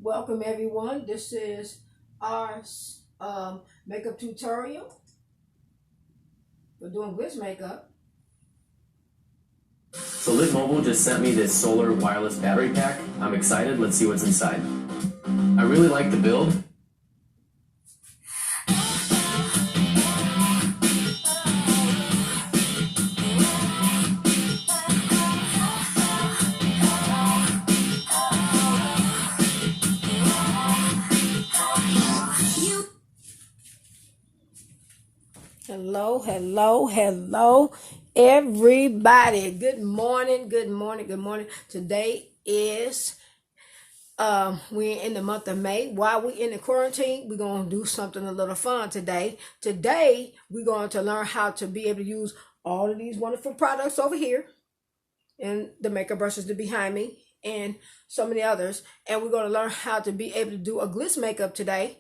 Welcome everyone. This is our makeup tutorial for doing glitz makeup. So Lit Mobile just sent me this solar wireless battery pack. I'm excited. Let's see what's inside. I really like the build. Hello, everybody. Good morning. Today is we're in the month of May. While we're in the quarantine, we're gonna do something a little fun today. Today we're going to learn how to be able to use all of these wonderful products over here and the makeup brushes that behind me and so many others, and we're going to learn how to be able to do a glitz makeup today.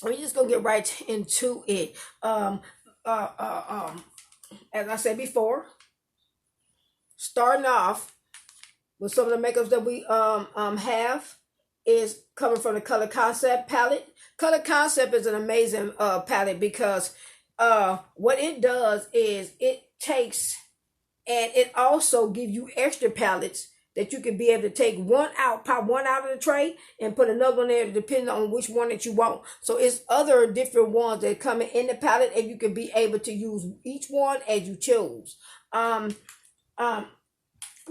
We're just gonna get right into it. As I said before, starting off with some of the makeups that we have is coming from the Color Concept palette. Color Concept is an amazing palette because what it does is it takes and it also gives you extra palettes that you can be able to take pop one out of the tray and put another one there depending on which one that you want. So it's other different ones that come in the palette, and you can be able to use each one as you choose. And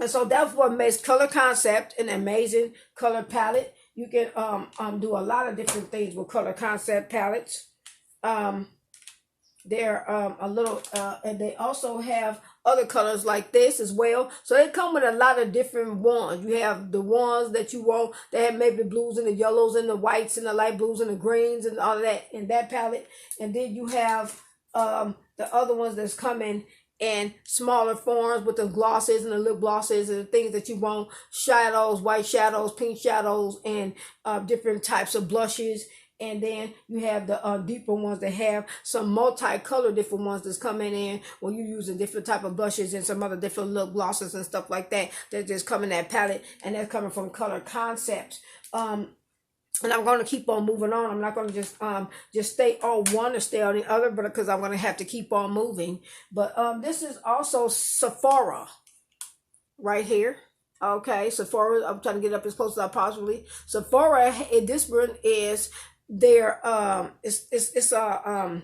so that's what makes Color Concept an amazing color palette. You can do a lot of different things with Color Concept palettes. They're a little and they also have other colors like this as well. So they come with a lot of different ones. You have the ones that you want. They have maybe the blues and the yellows and the whites and the light blues and the greens and all of that in that palette. And then you have the other ones that's coming in smaller forms with the glosses and the lip glosses and the things that you want. Shadows, white shadows, pink shadows, and different types of blushes. And then you have the deeper ones that have some multicolored different ones that's coming in when you're using different type of blushes and some other different lip glosses and stuff like that. That just come in that palette, and that's coming from Color Concepts. And I'm going to keep on moving on. I'm not going to just stay on one or stay on the other, but because I'm going to have to keep on moving. But this is also Sephora right here. Okay, Sephora. I'm trying to get up as close as I possibly. Sephora. This one is their it's a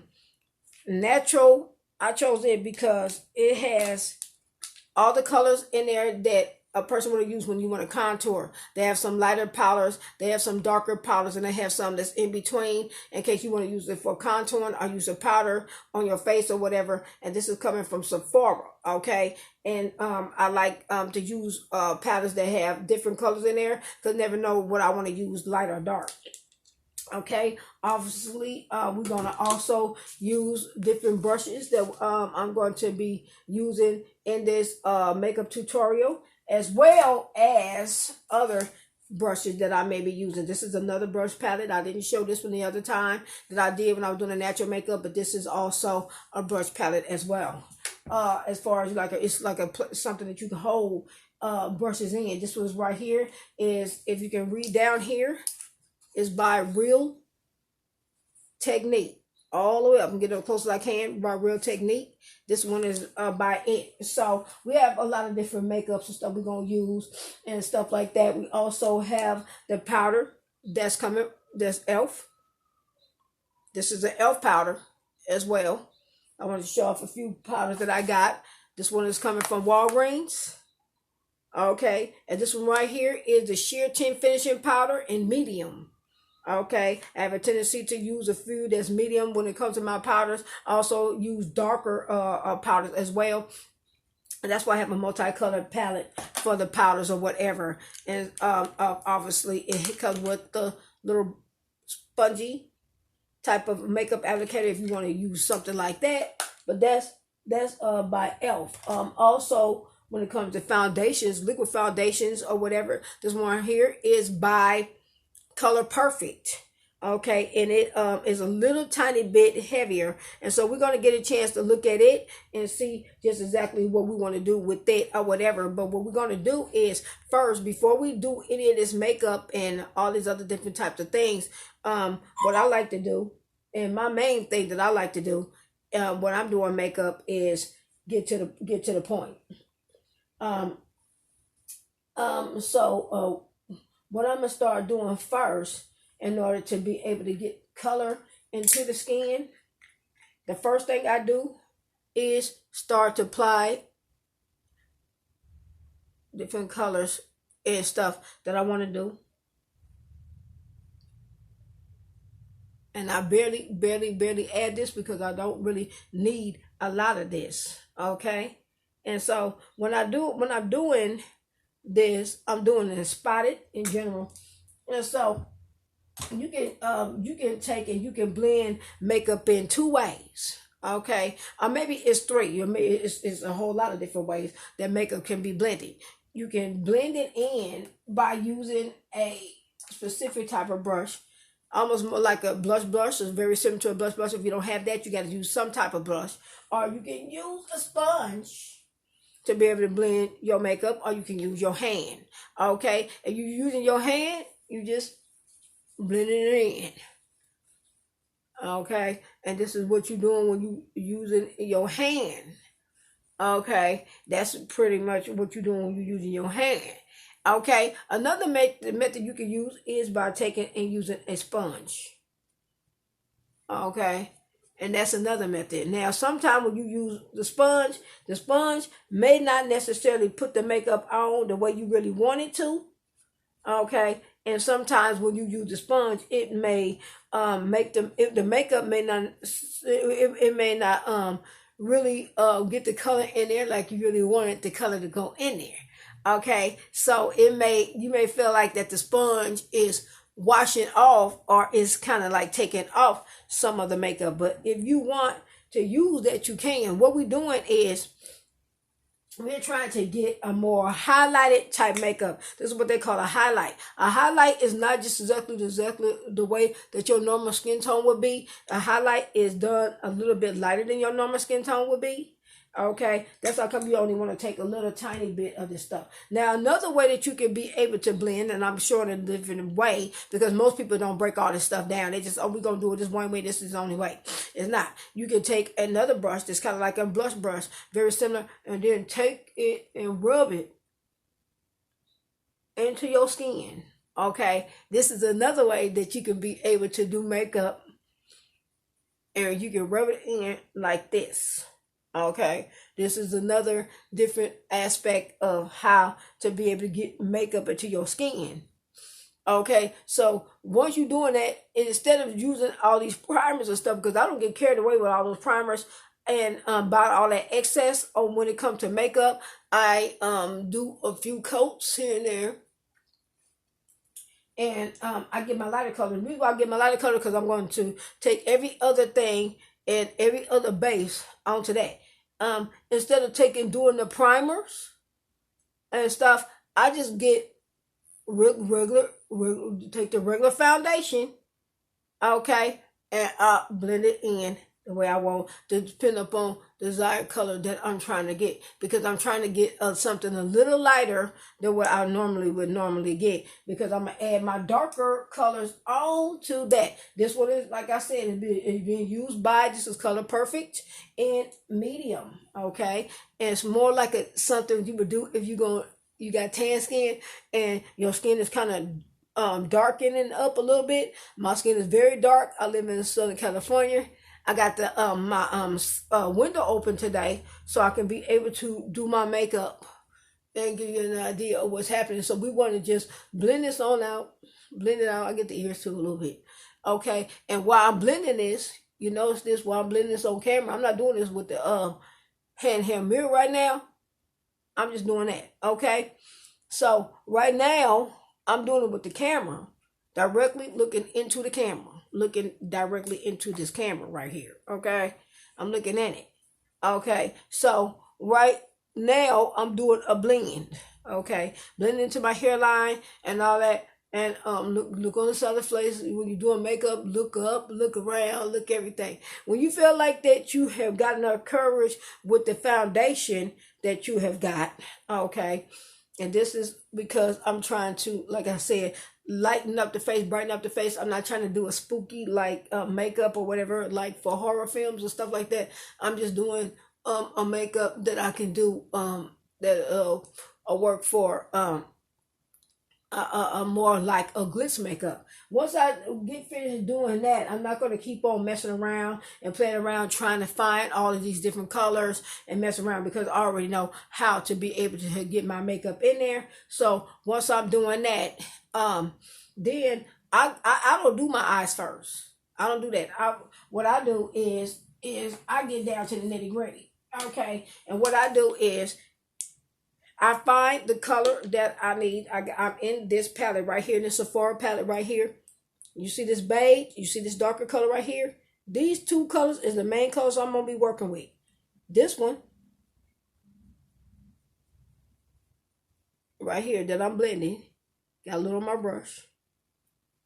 natural. I chose it because it has all the colors in there that a person would use when you want to contour. They have some lighter powders, they have some darker powders, and they have some that's in between in case you want to use it for contouring or use a powder on your face or whatever. And this is coming from Sephora, okay? And I like to use powders that have different colors in there because I never know what I want to use, light or dark. Okay, obviously we're going to also use different brushes that I'm going to be using in this makeup tutorial, as well as other brushes that I may be using. This is another brush palette. I didn't show this one the other time that I did when I was doing the natural makeup, but this is also a brush palette as well. As far as it's like something that you can hold brushes in. This one's right here is, if you can read down here, is by Real Technique. All the way up and get as close as I can by Real Technique. This one is by It. So we have a lot of different makeups and stuff we're going to use and stuff like that. We also have the powder that's coming. That's e.l.f. This is an e.l.f. powder as well. I want to show off a few powders that I got. This one is coming from Walgreens. Okay. And this one right here is the Sheer Tint Finishing Powder in medium. Okay, I have a tendency to use a few that's medium when it comes to my powders. I also use darker powders as well. And that's why I have a multicolored palette for the powders or whatever. And obviously it comes with the little spongy type of makeup applicator if you want to use something like that. But that's by e.l.f. Also, when it comes to foundations, liquid foundations or whatever, this one here is by Color Perfect. Okay, and it is a little tiny bit heavier, and so we're going to get a chance to look at it and see just exactly what we want to do with it or whatever. But what we're going to do is first, before we do any of this makeup and all these other different types of things, what I like to do, and my main thing that I like to do when I'm doing makeup is get to the point. So what I'm gonna start doing first, in order to be able to get color into the skin, the first thing I do is start to apply different colors and stuff that I want to do. And I barely add this because I don't really need a lot of this. Okay. And so when I'm doing this, I'm doing it spotted in general. And so you can take and you can blend makeup in two ways. Okay, or maybe it's three, or maybe it's a whole lot of different ways that makeup can be blended. You can blend it in by using a specific type of brush, almost more like a blush. It's very similar to a blush. If you don't have that, you got to use some type of brush, or you can use a sponge to be able to blend your makeup, or you can use your hand. Okay, and you using your hand, you just blend it in. Okay, and this is what you're doing when you using your hand. Okay, that's pretty much what you're doing when you're using your hand. Okay, another method you can use is by taking and using a sponge. Okay, and that's another method. Now, sometimes when you use the sponge may not necessarily put the makeup on the way you really want it to. Okay, and sometimes when you use the sponge, it may make the makeup may not it may not really get the color in there like you really wanted the color to go in there. Okay, so you may feel like that the sponge is washing off or is kind of like taking off some of the makeup. But if you want to use that, you can. What we're doing is we're trying to get a more highlighted type makeup. This is what they call a highlight. A highlight is not just exactly the way that your normal skin tone would be. A highlight is done a little bit lighter than your normal skin tone would be. Okay, that's how come you only want to take a little tiny bit of this stuff. Now, another way that you can be able to blend, and I'm sure in a different way, because most people don't break all this stuff down. They just, we're going to do it this one way. This is the only way. It's not. You can take another brush that's kind of like a blush brush, very similar, and then take it and rub it into your skin. Okay, this is another way that you can be able to do makeup, and you can rub it in like this. Okay, this is another different aspect of how to be able to get makeup into your skin. Okay, so once you're doing that, instead of using all these primers and stuff, because I don't get carried away with all those primers and buy all that excess. Or when it comes to makeup, I do a few coats here and there. And I get my lighter color. The reason why I get my lighter color because I'm going to take every other thing and every other base onto that. Instead of doing the primers and stuff, I just get regular take the regular foundation, okay, and blend it in the way I want to depend upon the desired color that I'm trying to get, because I'm trying to get something a little lighter than what I would get, because I'm gonna add my darker colors on to that. This one is, like I said, it's being used by, this is Color Perfect in medium, okay, and it's more like something you would do if you got tan skin and your skin is kind of darkening up a little bit. My skin is very dark. I live in Southern California. I got my window open today so I can be able to do my makeup and give you an idea of what's happening. So we want to just blend this on out, blend it out. I get the ears too a little bit, okay. And while I'm blending this, you notice this while I'm blending this on camera. I'm not doing this with the handheld mirror right now. I'm just doing that, okay. So right now I'm doing it with the camera, directly looking into the camera. Looking directly into this camera right here, okay. I'm looking at it, okay. So right now I'm doing a blend, okay, blend into my hairline and all that, And look on the side of the face. When you're doing makeup, look up, look around, look everything. When you feel like that you have got enough courage with the foundation that you have got, okay? And this is because I'm trying to, like I said, lighten up the face, brighten up the face. I'm not trying to do a spooky like makeup or whatever, like for horror films and stuff like that. I'm just doing a makeup that I can do that work for more like a glitz makeup. Once I get finished doing that, I'm not going to keep on messing around and playing around trying to find all of these different colors and mess around, because I already know how to be able to get my makeup in there. So once I'm doing that, then I don't do my eyes first. I don't do that. What I do is I get down to the nitty gritty. Okay, and what I do is I find the color that I need. I'm in this palette right here, in this Sephora palette right here. You see this beige? You see this darker color right here? These two colors is the main colors I'm going to be working with. This one right here that I'm blending, got a little on my brush.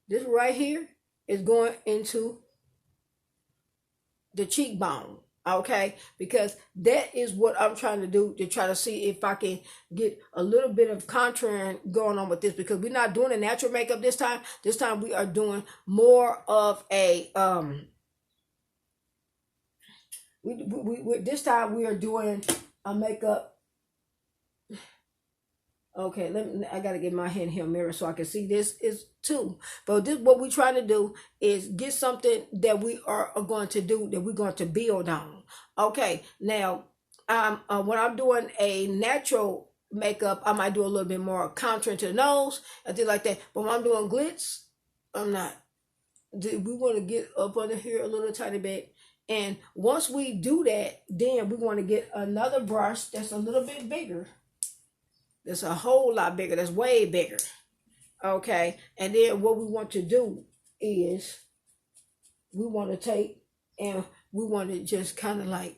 This right here is going into the cheekbone. Okay, because that is what I'm trying to do, to try to see if I can get a little bit of contouring going on with this, because we're not doing a natural makeup this time. This time we are doing more of a this time we are doing a makeup. Okay, I gotta get my hand here mirror so I can see this is too. But this, what we're trying to do is get something that we are going to do, that we're going to build on. Okay, now when I'm doing a natural makeup, I might do a little bit more contouring to the nose and things like that. But when I'm doing glitz, I'm not. We want to get up under here a little tiny bit. And once we do that, then we want to get another brush that's a little bit bigger. That's a whole lot bigger. That's way bigger. Okay. And then what we want to do is we want to take and we want to just kind of like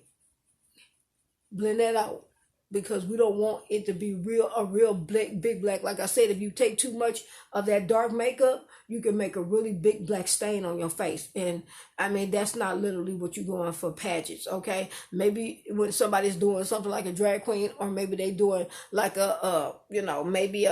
blend that out, because we don't want it to be a real big black. Like I said, if you take too much of that dark makeup, you can make a really big black stain on your face. And I mean, that's not literally what you're going for pageants. Okay. Maybe when somebody's doing something like a drag queen, or maybe they doing like maybe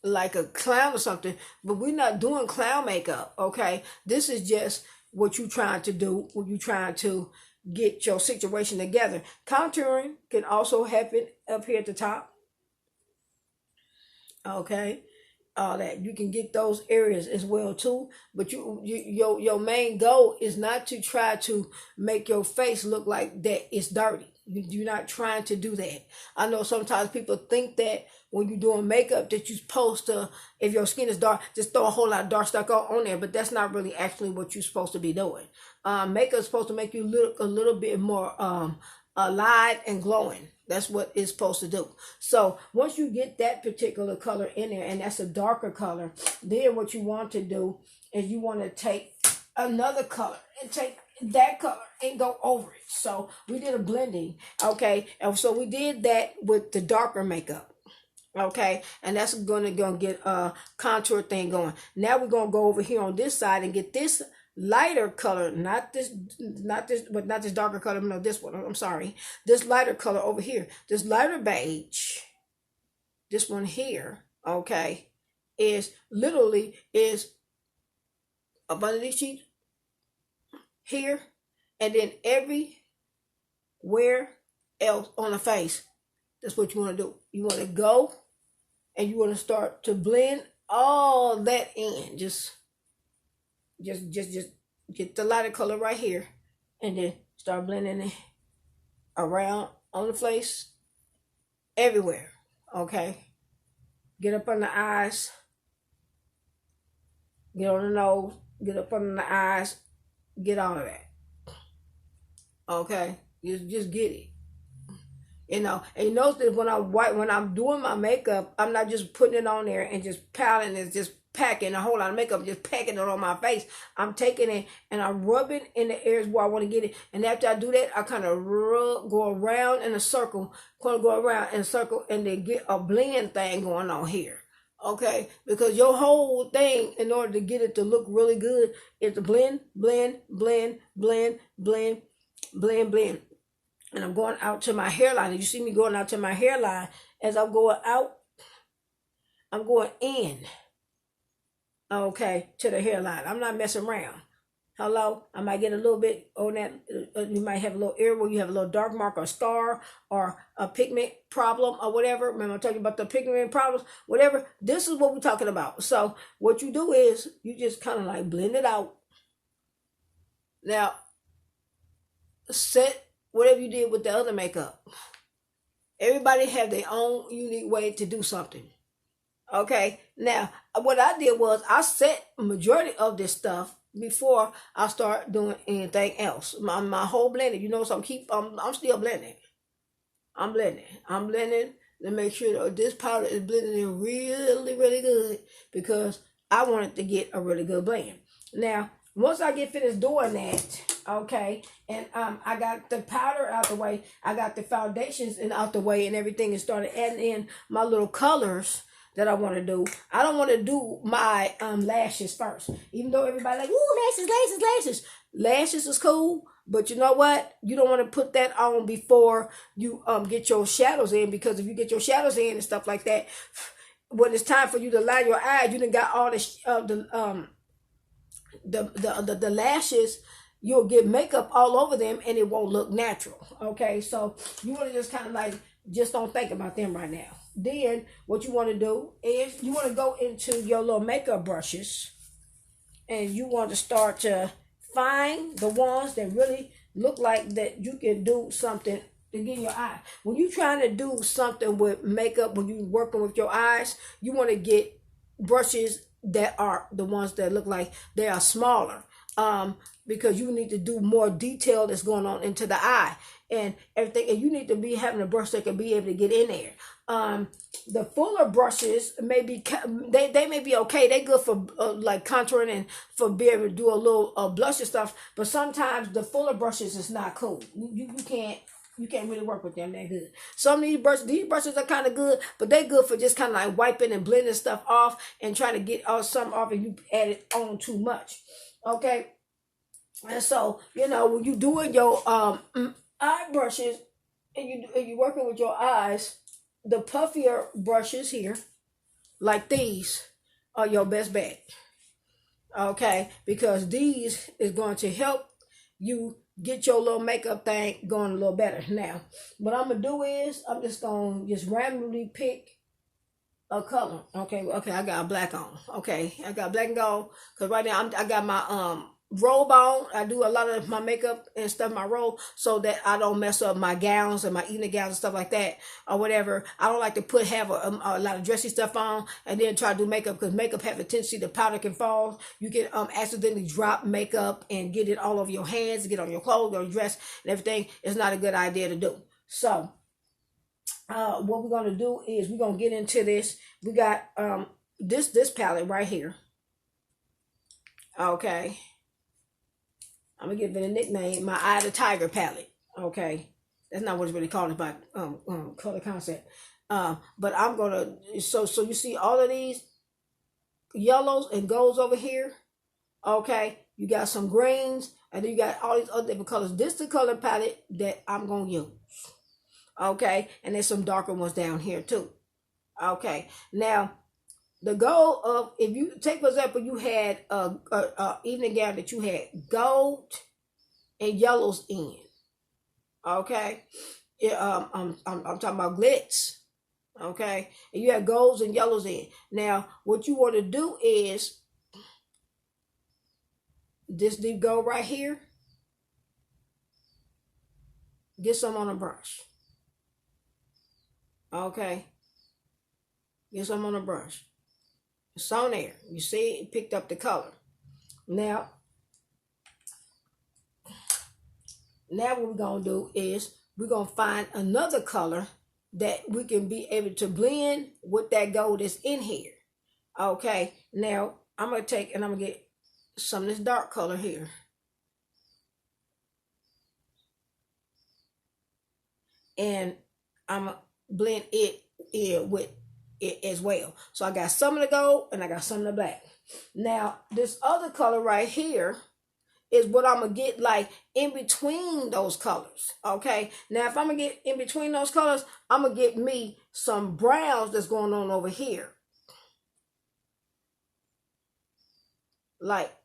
like a clown or something, but we're not doing clown makeup. Okay. This is just what you're trying to do when you're trying to get your situation together. Contouring can also happen up here at the top. Okay. All that, you can get those areas as well too, but your main goal is not to try to make your face look like that it's dirty. You're not trying to do that. I know sometimes people think that when you're doing makeup that you're supposed to, if your skin is dark, just throw a whole lot of dark stuff on there, but that's not really actually what you're supposed to be doing. Makeup is supposed to make you look a little bit more alive and glowing. That's what it's supposed to do. So once you get that particular color in there, and that's a darker color, then what you want to do is you want to take another color and take that color and go over it. So we did a blending. Okay. And so we did that with the darker makeup. Okay. And that's gonna get a contour thing going. Now we're going to go over here on this side and get this lighter color, not this darker color. No, this one. I'm sorry. This lighter color over here. This lighter beige. This one here. Okay. Is up under these cheeks here, and then everywhere else on the face. That's what you want to do. You want to go and you want to start to blend all that in. Just get the lighter color right here, and then start blending it around on the face, everywhere. Okay. Get up on the eyes, get on the nose, get up on the eyes, get all of that. Okay. Just get it. And you notice that when I'm doing my makeup, I'm not just putting it on there and just piling it, just packing a whole lot of makeup, just packing it on my face. I'm taking it and I'm rubbing in the areas where I want to get it. And after I do that, I kind of go around in a circle, and then get a blend thing going on here. Okay, because your whole thing, in order to get it to look really good, is to blend, blend, blend, blend, blend, blend, blend. And I'm going out to my hairline. And you see me going out to my hairline. As I'm going out, I'm going in, okay, to the hairline. I'm not messing around. Hello, I might get a little bit on that. You might have a little area where you have a little dark mark or scar or a pigment problem or whatever. Remember, I'm talking about the pigment problems, whatever. This is what we're talking about. So what you do is you just kind of like blend it out. Now, set whatever you did with the other makeup. Everybody have their own unique way to do something. Okay, now what I did was I set a majority of this stuff before I start doing anything else. My whole blending, you know, so I'm still blending. I'm blending to make sure that this powder is blending in really, really good because I want it to get a really good blend. Now, once I get finished doing that, okay, and I got the powder out the way, I got the foundations and out the way and everything, and started adding in my little colors that I want to do. I don't want to do my lashes first, even though everybody like, ooh, lashes, lashes, lashes. Lashes is cool, but you know what? You don't want to put that on before you get your shadows in, because if you get your shadows in and stuff like that, when it's time for you to line your eyes, you done got all the lashes. You'll get makeup all over them and it won't look natural. Okay, so you want to just kind of like just don't think about them right now. Then what you want to do is you want to go into your little makeup brushes and you want to start to find the ones that really look like that you can do something to get in your eye. When you're trying to do something with makeup, when you're working with your eyes, you want to get brushes that are the ones that look like they are smaller. Because you need to do more detail that's going on into the eye and everything, and you need to be having a brush that can be able to get in there. The fuller brushes may be they may be okay. They good for like contouring and for being able to do a little blush and stuff. But sometimes the fuller brushes is not cool. You can't really work with them that good. Some of these brushes are kind of good, but they good for just kind of like wiping and blending stuff off and trying to get some off if you add it on too much. Okay. And so, you know, when you're doing your eye brushes and you're working with your eyes, the puffier brushes here, like these, are your best bet. Okay, because these is going to help you get your little makeup thing going a little better. Now, what I'm gonna do is I'm just gonna randomly pick a color. Okay, I got black on. Okay, I got black and gold because right now I got my robe on. I do a lot of my makeup and stuff in my robe so that I don't mess up my gowns and my evening gowns and stuff like that or whatever. I don't like to have a lot of dressy stuff on and then try to do makeup, because makeup have a tendency, the powder can fall. You can accidentally drop makeup and get it all over your hands, get on your clothes, your dress and everything. It's not a good idea to do. So what we're going to do is we're going to get into this. We got this palette right here. Okay. I'm going to give it a nickname, my Eye of the Tiger palette. Okay. That's not what it's really called, about color concept. But I'm going to, so you see all of these yellows and golds over here. Okay. You got some greens and then you got all these other different colors. This is the color palette that I'm going to use. Okay, and there's some darker ones down here too. Okay, now the goal of, if you take, for example, you had a evening gown that you had gold and yellows in. Okay, I'm talking about glitz. Okay, and you have golds and yellows in. Now, what you want to do is this deep gold right here. Get some on a brush. Okay, get some on a brush. It's on there. You see it picked up the color. Now what we're going to do is we're going to find another color that we can be able to blend with that gold that's in here. Okay, now I'm going to take and I'm going to get some of this dark color here. And I'm going to blend it in with as well. So I got some of the gold and I got some of the black. Now this other color right here is what I'm gonna get like in between those colors. Okay, now if I'm gonna get in between those colors, I'm gonna get me some browns that's going on over here, like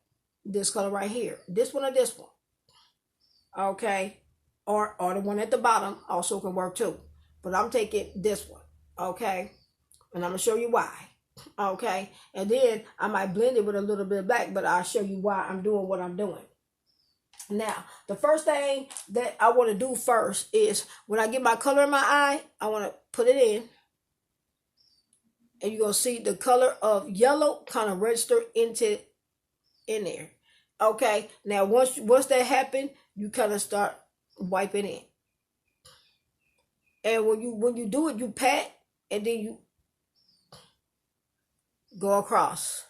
this color right here, this one or this one. Okay, or the one at the bottom also can work too, but I'm taking this one. Okay, and I'm gonna show you why. Okay, and then I might blend it with a little bit of black, but I'll show you why I'm doing what I'm doing. Now, the first thing that I want to do first is when I get my color in my eye, I want to put it in. And you're going to see the color of yellow kind of register in there. Okay. Now, once that happens, you kind of start wiping in. And when you do it, you pat and then you go across.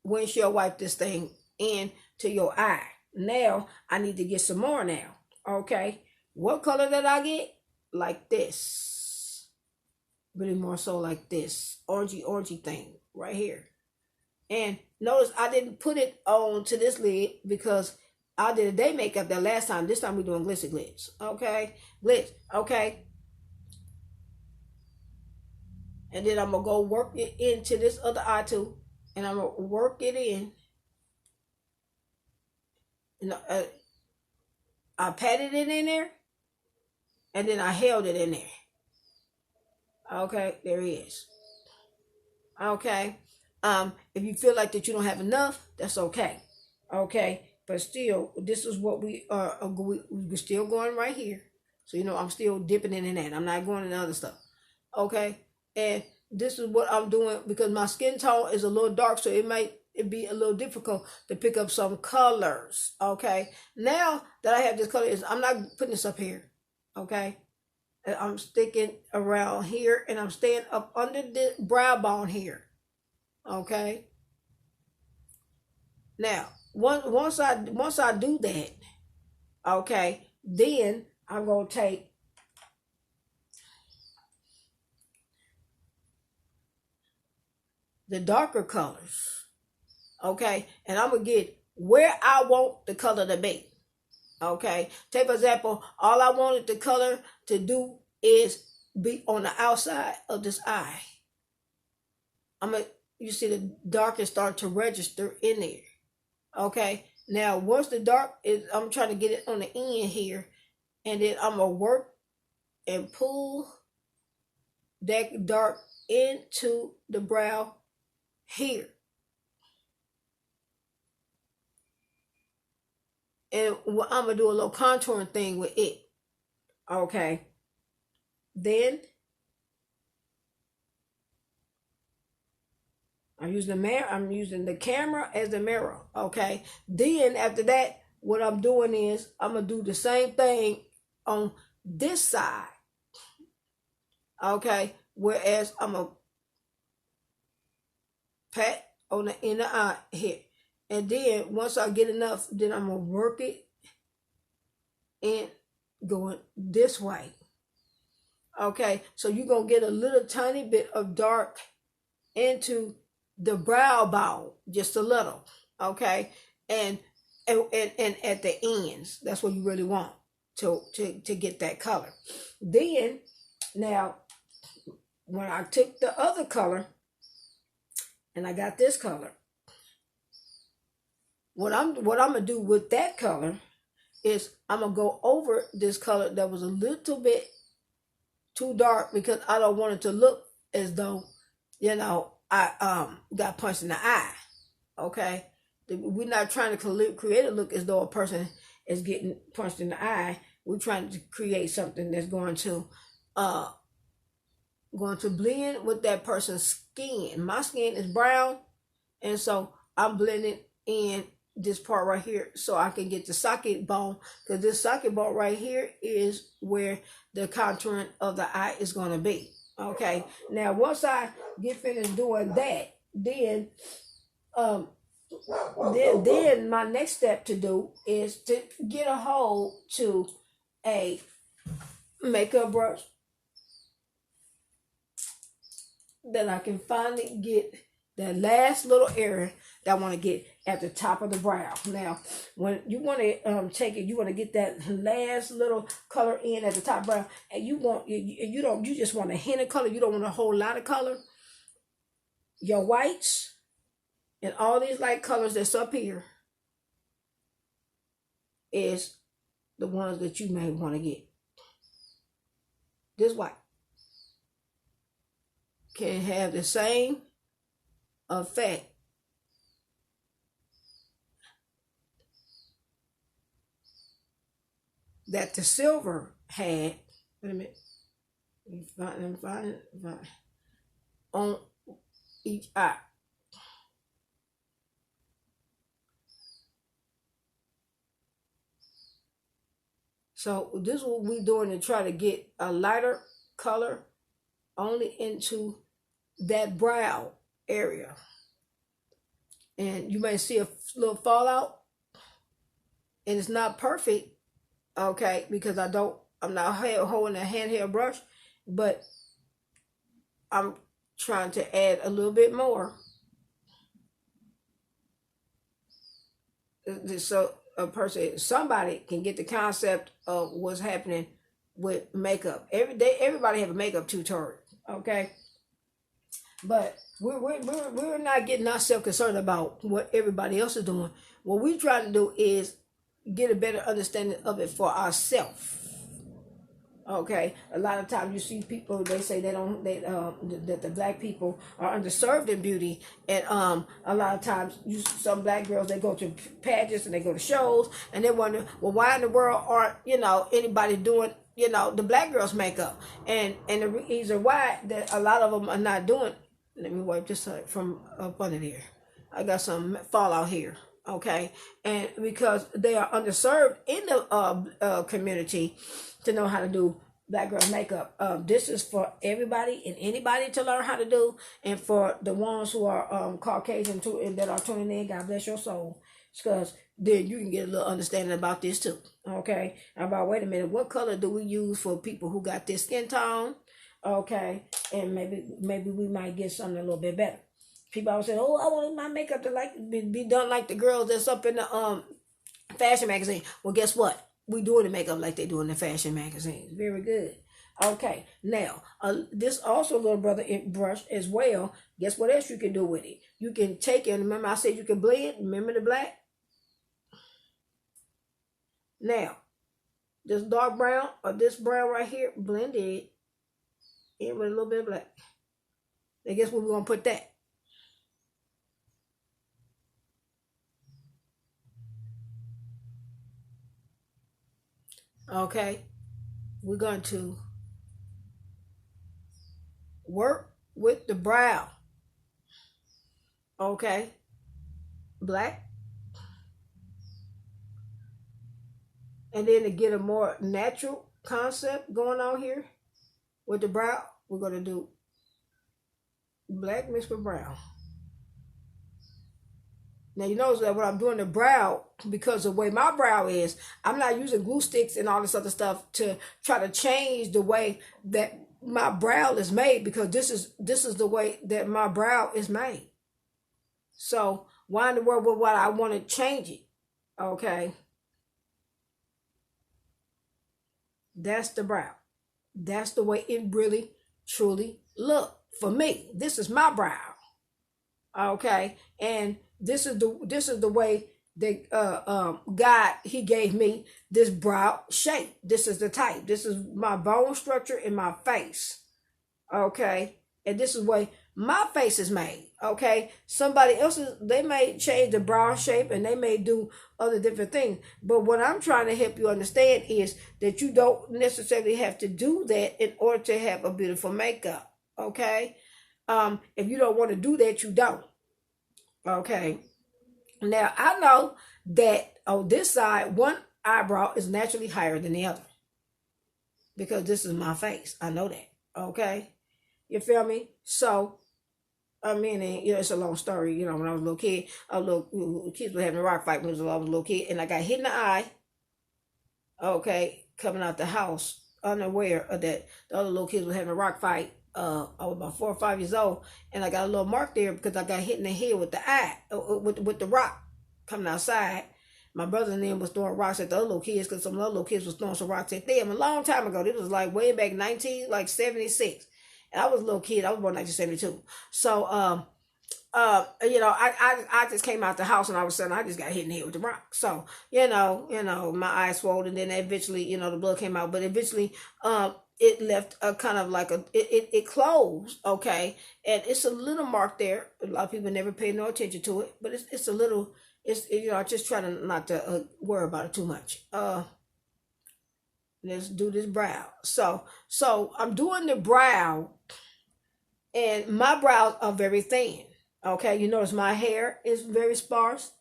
Windshield wipe this thing into your eye. Now, I need to get some more now. Okay. What color did I get? Like this. Really more so like this. Orangey thing right here. And notice I didn't put it on to this lid because I did a day makeup that last time. This time we're doing Glitz. Okay. Glitz. Okay. And then I'm going to go work it into this other eye too. And I'm going to work it in. I patted it in there, and then I held it in there. Okay, there it is. Okay, if you feel like that you don't have enough, that's okay. Okay, but still, this is what we're still going right here. So I'm still dipping in that. I'm not going in the other stuff. Okay, and this is what I'm doing because my skin tone is a little dark, so it'd be a little difficult to pick up some colors. Okay, now that I have this color, I'm not putting this up here. Okay, and I'm sticking around here and I'm staying up under the brow bone here. Okay, now once I do that, okay, then I'm gonna take the darker colors. Okay, and I'm gonna get where I want the color to be. Okay, take for example, all I wanted the color to do is be on the outside of this eye. You see the dark is starting to register in there. Okay, now once the dark is, I'm trying to get it on the end here, and then I'm gonna work and pull that dark into the brow here. And I'm going to do a little contouring thing with it. Okay. Then I'm using the camera as the mirror. Okay. Then after that, what I'm doing is I'm going to do the same thing on this side. Okay. Whereas I'm going to pat on the inner eye here. And then once I get enough, then I'm going to work it and going this way. Okay, so you're going to get a little tiny bit of dark into the brow bone, just a little. Okay, and at the ends, that's what you really want to get that color. Then, now, when I took the other color and I got this color, what I'm gonna do with that color is I'm gonna go over this color that was a little bit too dark because I don't want it to look as though I got punched in the eye. Okay, we're not trying to create a look as though a person is getting punched in the eye. We're trying to create something that's going to blend with that person's skin. My skin is brown, and so I'm blending in this part right here so I can get the socket bone, because this socket bone right here is where the contouring of the eye is going to be. Okay, now once I get finished doing that, then my next step to do is to get a hold to a makeup brush that I can finally get that last little area that I want to get at the top of the brow. Now, when you want to take it, you want to get that last little color in at the top brow, and you just want a hint of color. You don't want a whole lot of color. Your whites and all these light colors that's up here is the ones that you may want to get. This white can have the same effect that the silver had. Wait a minute. Find on each eye. So this is what we're doing to try to get a lighter color only into that brow area. And you may see a little fallout, and it's not perfect, okay, because I'm not holding a handheld brush, but I'm trying to add a little bit more so somebody can get the concept of what's happening with makeup. Every day, everybody have a makeup tutorial, okay? But we're not getting ourselves concerned about what everybody else is doing. What we try to do is get a better understanding of it for ourselves. Okay, a lot of times you see people, they say that the black people are underserved in beauty, and a lot of times some black girls, they go to pageants and they go to shows, and they wonder, well, why in the world aren't anybody doing the black girls makeup, and the reason why that a lot of them are not doing. Let me wipe this from up under there. I got some fallout here. Okay, and because they are underserved in the community to know how to do black girl makeup. This is for everybody and anybody to learn how to do, and for the ones who are Caucasian too and that are tuning in, God bless your soul, because then you can get a little understanding about this too. Okay, about wait a minute, what color do we use for people who got this skin tone? Okay, and maybe we might get something a little bit better. People always say, "Oh, I want my makeup to be done like the girls that's up in the fashion magazine." Well, guess what? We doing the makeup like they do in the fashion magazines. Very good. Okay, now this also little brother brush as well. Guess what else you can do with it? You can take it. Remember, I said you can blend. Remember the black. Now, this dark brown or this brown right here, blend it in with a little bit of black. And guess where we're gonna put that? Okay, we're going to work with the brow. Okay, black. And then to get a more natural concept going on here with the brow, we're going to do black mixed with brown. Now, you notice that when I'm doing the brow, because of the way my brow is, I'm not using glue sticks and all this other stuff to try to change the way that my brow is made, because this is the way that my brow is made. So why in the world would I want to change it? Okay. That's the brow. That's the way it really, truly look for me. This is my brow. Okay. And this is the way that God, he gave me this brow shape. This is the type. This is my bone structure in my face. Okay. And this is the way my face is made. Okay. Somebody else's, they may change the brow shape and they may do other different things. But what I'm trying to help you understand is that you don't necessarily have to do that in order to have a beautiful makeup. Okay. If you don't want to do that, you don't. Okay. Now, I know that on this side, one eyebrow is naturally higher than the other, because this is my face. I know that. Okay. You feel me? So, I mean, it's a long story. When I was a little kid, kids were having a rock fight when I was a little kid, and I got hit in the eye. Okay. Coming out the house, unaware of that. The other little kids were having a rock fight. I was about 4 or 5 years old, and I got a little mark there because I got hit in the head with the eye, with the rock coming outside. My brother and them was throwing rocks at the other little kids because some other little kids was throwing some rocks at them a long time ago. It was like way back 76. And I was a little kid. I was born 1972. So I just came out the house and all of a sudden I just got hit in the head with the rock. So, my eyes swelled and then eventually, the blood came out. But eventually, it left a kind of like it closed, okay? And it's a little mark there. A lot of people never pay no attention to it, but it's a little, I just try to not to worry about it too much. Let's do this brow. So I'm doing the brow, and my brows are very thin. Okay, you notice my hair is very sparse.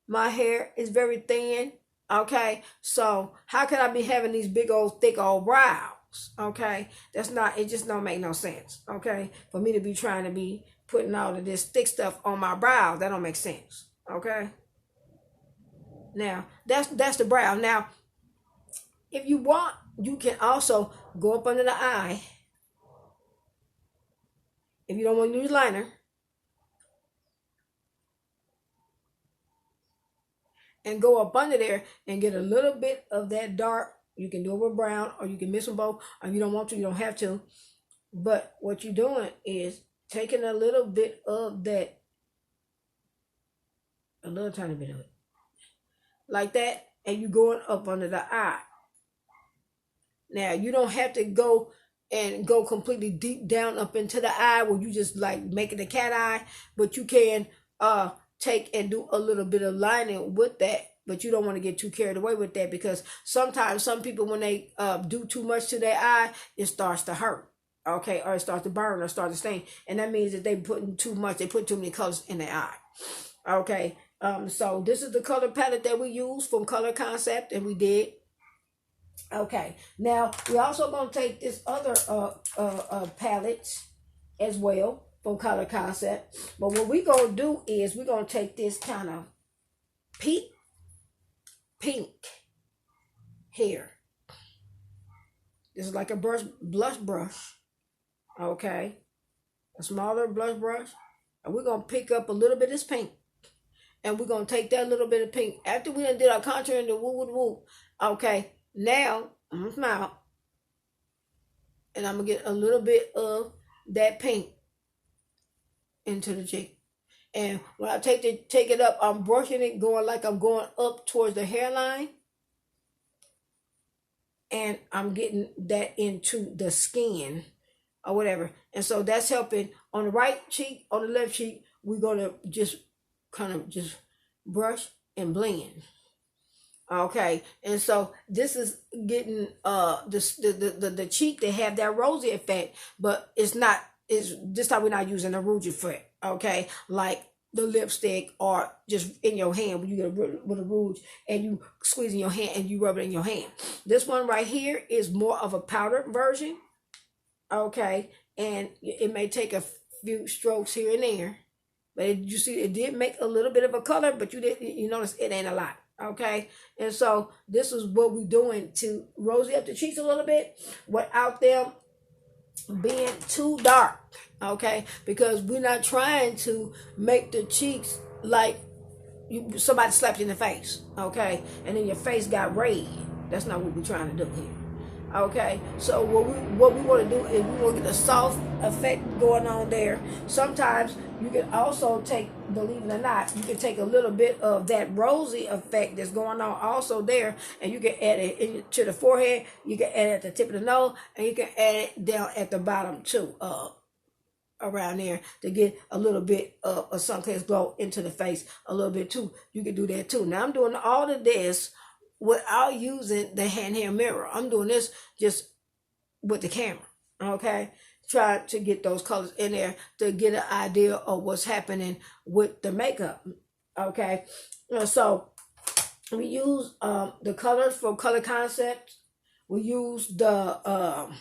My hair is very thin. Okay, so how can I be having these big old thick old brows? Okay, it just don't make no sense. Okay, for me to be trying to be putting all of this thick stuff on my brows, that don't make sense. Okay, now that's the brow. Now, if you want, you can also go up under the eye. If you don't want to use liner, and go up under there and get a little bit of that dark. You can do it with brown, or you can mix them both. Or you don't want to, you don't have to. But what you're doing is taking a little bit of that, a little tiny bit of it, like that, and you going up under the eye. Now, you don't have to go completely deep down up into the eye where you just like making a cat eye, but you can take and do a little bit of lining with that, but you don't want to get too carried away with that, because sometimes some people, when they do too much to their eye, it starts to hurt, okay, or it starts to burn or start to stain, and that means that they put too many colors in their eye. Okay, so this is the color palette that we use from Color Concept, and we did. Okay, now we're also going to take this other palette as well from Color Concept. But what we're going to do is we're going to take this kind of pink here. This is like a blush brush. Okay. A smaller blush brush. And we're going to pick up a little bit of this pink. And we're going to take that little bit of pink. After we done did our contour and the woo. Okay. Now, I'm going to smile. And I'm going to get a little bit of that pink into the cheek. And when I take it up, I'm brushing it, going like I'm going up towards the hairline. And I'm getting that into the skin or whatever. And so that's helping on the right cheek, on the left cheek. We're going to just kind of just brush and blend. Okay, and so this is getting the cheek to have that rosy effect, but it's this time we're not using the rouge effect. Okay, like the lipstick or just in your hand when you get with a rouge and you squeeze in your hand and you rub it in your hand. This one right here is more of a powdered version. Okay, and it may take a few strokes here and there, but you see it did make a little bit of a color, but you notice it ain't a lot. Okay, and so this is what we're doing to rosy up the cheeks a little bit without them being too dark. Okay, because we're not trying to make the cheeks like somebody slapped you in the face. Okay, and then your face got red. That's not what we're trying to do here. Okay, so what we want to do is we want to get a soft effect going on there. Sometimes you can also take, believe it or not, you can take a little bit of that rosy effect that's going on also there, and you can add it to the forehead. You can add it at the tip of the nose, and you can add it down at the bottom too, around there, to get a little bit of a sun-kissed glow into the face a little bit too. You can do that too. Now I'm doing all of this without using the handheld mirror. I'm doing this just with the camera, okay? Try to get those colors in there to get an idea of what's happening with the makeup, okay? So we use the colors from Color Concept. We use the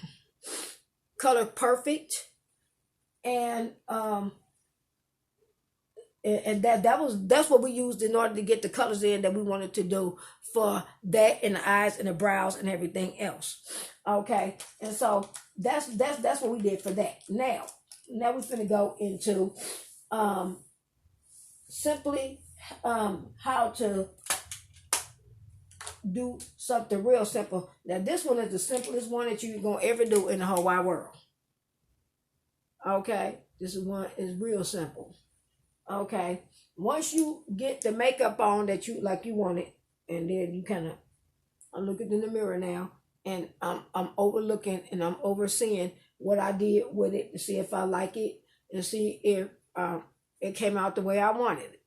Color Perfect, and And that's what we used in order to get the colors in that we wanted to do for that and the eyes and the brows and everything else. Okay, and so that's what we did for that. Now we're gonna go into simply how to do something real simple. Now this one is the simplest one that you're gonna ever do in the whole wide world. Okay, this is real simple. Okay, once you get the makeup on that you like you want it, and then you kind of, I'm looking in the mirror now, and I'm overlooking and I'm overseeing what I did with it to see if I like it and see if it came out the way I wanted it.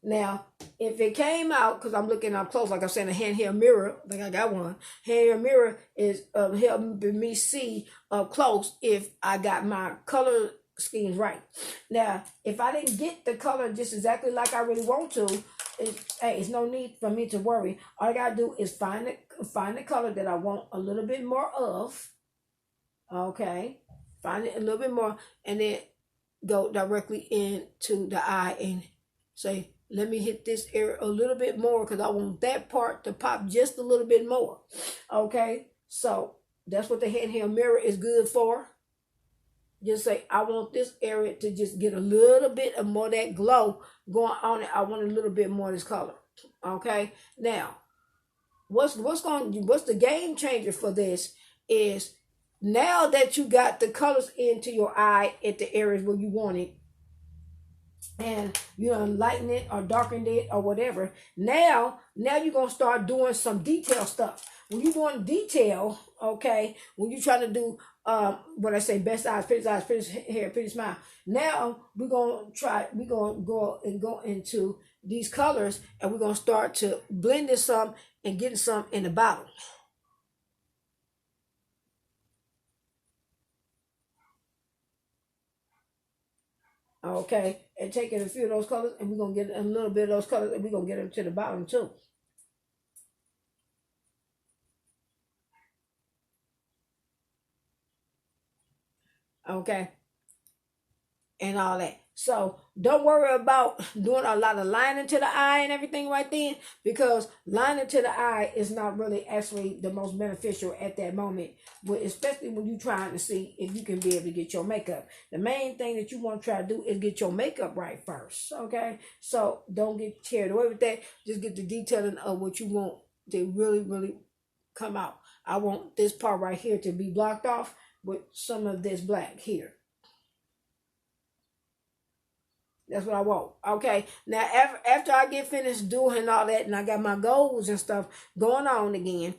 Now, if it came out, because I'm looking up close, like I'm saying, a handheld mirror, like I got one, handheld mirror is helping me see up close if I got my color schemes right. Now, if I didn't get the color just exactly like I really want to, it's no need for me to worry. All I gotta do is find the color that I want a little bit more of. Okay, find it a little bit more, and then go directly into the eye and say, let me hit this area a little bit more because I want that part to pop just a little bit more. Okay, so that's what the handheld mirror is good for. Just say, I want this area to just get a little bit of more of that glow going on it. I want a little bit more of this color. Okay, now what's the game changer for this is, now that you got the colors into your eye at the areas where you want it, and you know, lighten it or darken it or whatever, now you're gonna start doing some detail stuff. When you're doing detail, okay, when you're trying to do what I say, best eyes, pretty hair, pretty smile, now we're gonna go into these colors, and we're gonna start to blend this some and getting some in the bottom. Okay, and taking a few of those colors, and we're gonna get a little bit of those colors, and we're gonna get them to the bottom too. Okay, and all that. So don't worry about doing a lot of lining to the eye and everything right then, because lining to the eye is not really actually the most beneficial at that moment, but especially when you're trying to see if you can be able to get your makeup. The main thing that you want to try to do is get your makeup right first. Okay, so don't get carried away with that. Just get the detailing of what you want to really come out. I want this part right here to be blocked off with some of this black here. That's what I want. Okay. Now, after I get finished doing all that, and I got my goals and stuff going on again,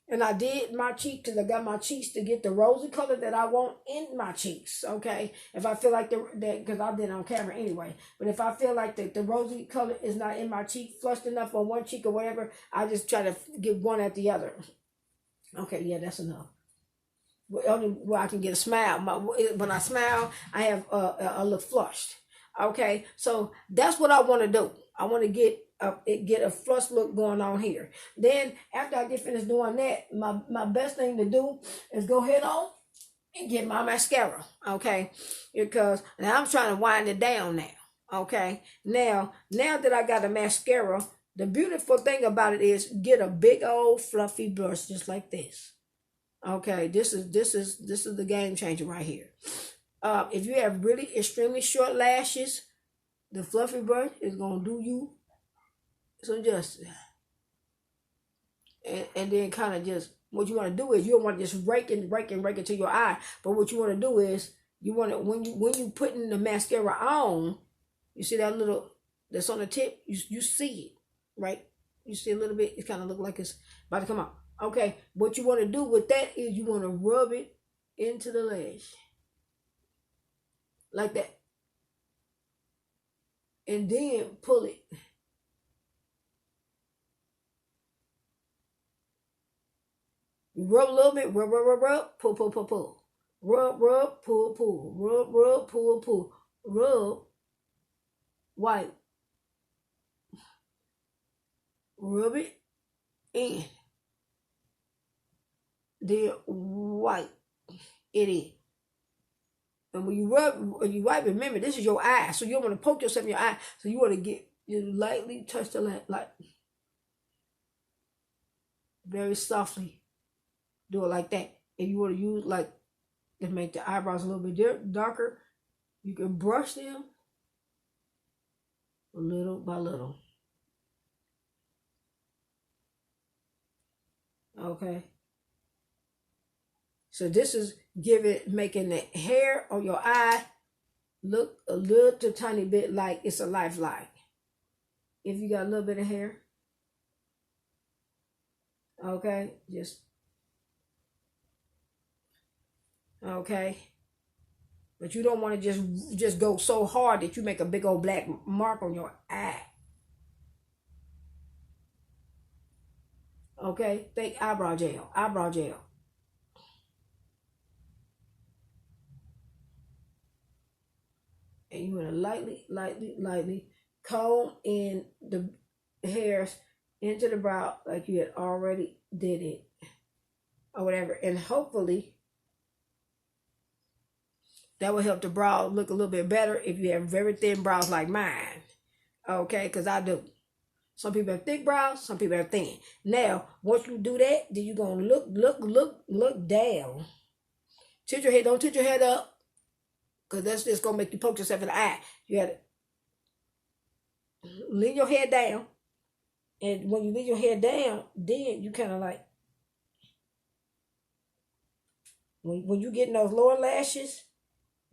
and I did my cheeks, because I got my cheeks to get the rosy color that I want in my cheeks. Okay. If I feel like that, because I did it on camera anyway, but if I feel like the rosy color is not in my cheek, flushed enough on one cheek or whatever, I just try to get one at the other. Okay. Yeah, that's enough. Only where I can get a smile. When I smile, I have a look flushed. Okay, so that's what I want to do. I want to get a flush look going on here. Then after I get finished doing that, my best thing to do is go ahead on and get my mascara. Okay, because now I'm trying to wind it down now. Okay, now that I got a mascara, the beautiful thing about it is, get a big old fluffy brush just like this. Okay, this is the game changer right here. If you have really extremely short lashes, the fluffy brush is gonna do you some justice. And then kind of just, what you want to do is, you don't want to just rake it to your eye, but what you want to do is, you want to, when you putting the mascara on, you see that little that's on the tip, you see it, right? You see a little bit, it kind of look like it's about to come out. Okay, what you want to do with that is, you want to rub it into the lash like that, and then pull it. You rub a little bit, rub, pull, rub, pull, rub, pull, rub, wipe, rub it in, then wipe it in. And when you wipe, remember, this is your eye. So you don't want to poke yourself in your eye. So you want to you lightly touch the lamp, like very softly. Do it like that. If you want to use like to make the eyebrows a little bit darker, you can brush them little by little. Okay. So this is making the hair on your eye look a little tiny bit like it's a lifeline. If you got a little bit of hair, okay, okay. But you don't want to just go so hard that you make a big old black mark on your eye. Okay, think eyebrow gel. And you want to lightly comb in the hairs into the brow like you had already did it or whatever. And hopefully that will help the brow look a little bit better if you have very thin brows like mine. Okay, because I do. Some people have thick brows, some people have thin. Now, once you do that, then you're going to look down. Tilt your head, don't tilt your head up. Because that's just going to make you poke yourself in the eye. You have to lean your head down. And when you lean your head down, then you kind of like, when you get those lower lashes,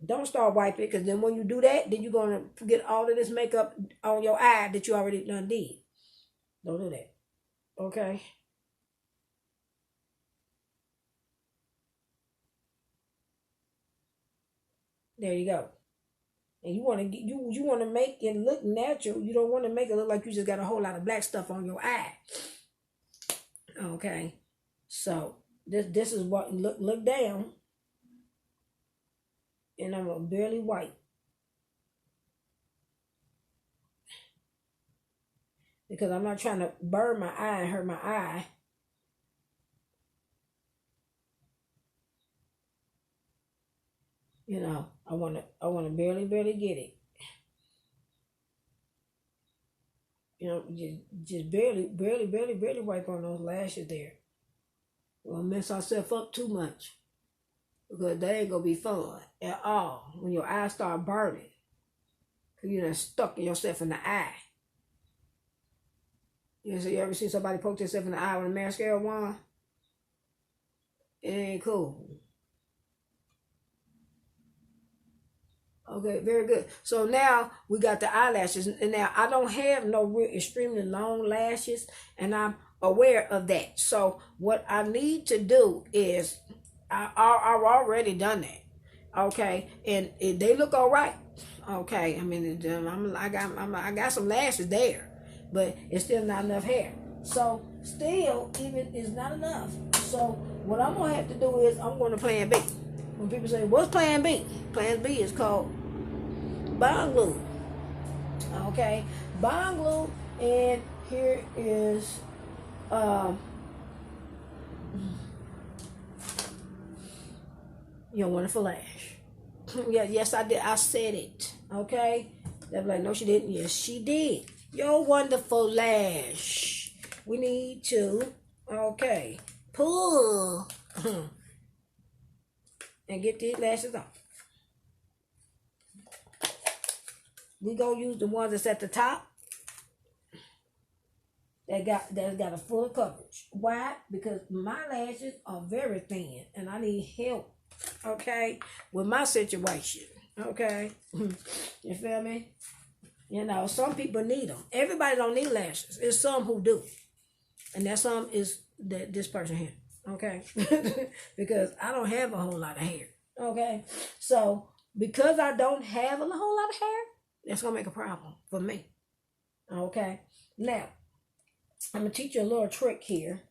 don't start wiping. Because then when you do that, then you're going to get all of this makeup on your eye that you already done did. Don't do that. Okay? There you go. And you want to make it look natural. You don't want to make it look like you just got a whole lot of black stuff on your eye. Okay. So this is what look down. And I'm gonna barely wipe. Because I'm not trying to burn my eye and hurt my eye. You know, I wanna barely get it. You know, just barely wipe on those lashes there. We'll mess ourselves up too much. Because that ain't gonna be fun at all when your eyes start burning. Because you done stuck yourself in the eye. You ever see somebody poke themselves in the eye with a mascara wand? It ain't cool. Okay, very good. So now we got the eyelashes. And now I don't have no real extremely long lashes. And I'm aware of that. So what I need to do is, I've already done that. Okay. And they look all right. Okay. I mean, I got some lashes there. But it's still not enough hair. So still, even it's not enough. So what I'm going to have to do is I'm going to plan B. When people say, what's plan B? Plan B is called bond glue. Okay, bond glue. And here is your wonderful lash. Yeah, yes, I did. I said it. Okay, they're like, no, she didn't. Yes, she did. Your wonderful lash. We need to, okay, pull and get these lashes off. We gonna use the ones that's at the top. That's got a full coverage. Why? Because my lashes are very thin and I need help. Okay, with my situation. Okay, you feel me? You know, some people need them. Everybody don't need lashes. There's some who do. And that some is this person here. Okay? Because I don't have a whole lot of hair. Okay? So, because I don't have a whole lot of hair, that's going to make a problem for me. Okay? Now, I'm going to teach you a little trick here.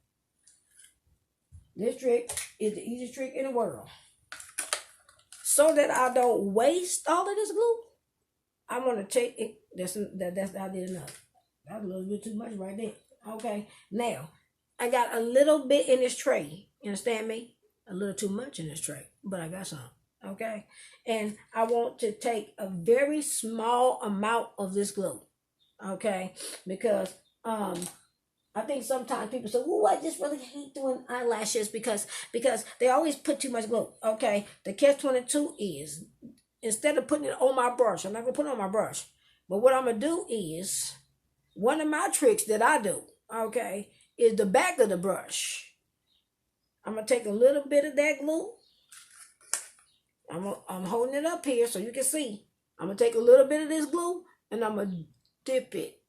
This trick is the easiest trick in the world. So that I don't waste all of this glue, I'm going to take it. I did enough. That's a little bit too much right there. Okay. Now, I got a little bit in this tray. You understand me? A little too much in this tray. But I got some. Okay, and I want to take a very small amount of this glue. Okay, because I think sometimes people say, "Oh, I just really hate doing eyelashes because they always put too much glue." Okay, the catch-22 is instead of putting it on my brush, I'm not gonna put it on my brush, but what I'm gonna do is one of my tricks that I do. Okay, is the back of the brush. I'm gonna take a little bit of that glue. I'm holding it up here so you can see. I'm gonna take a little bit of this glue and I'm gonna dip it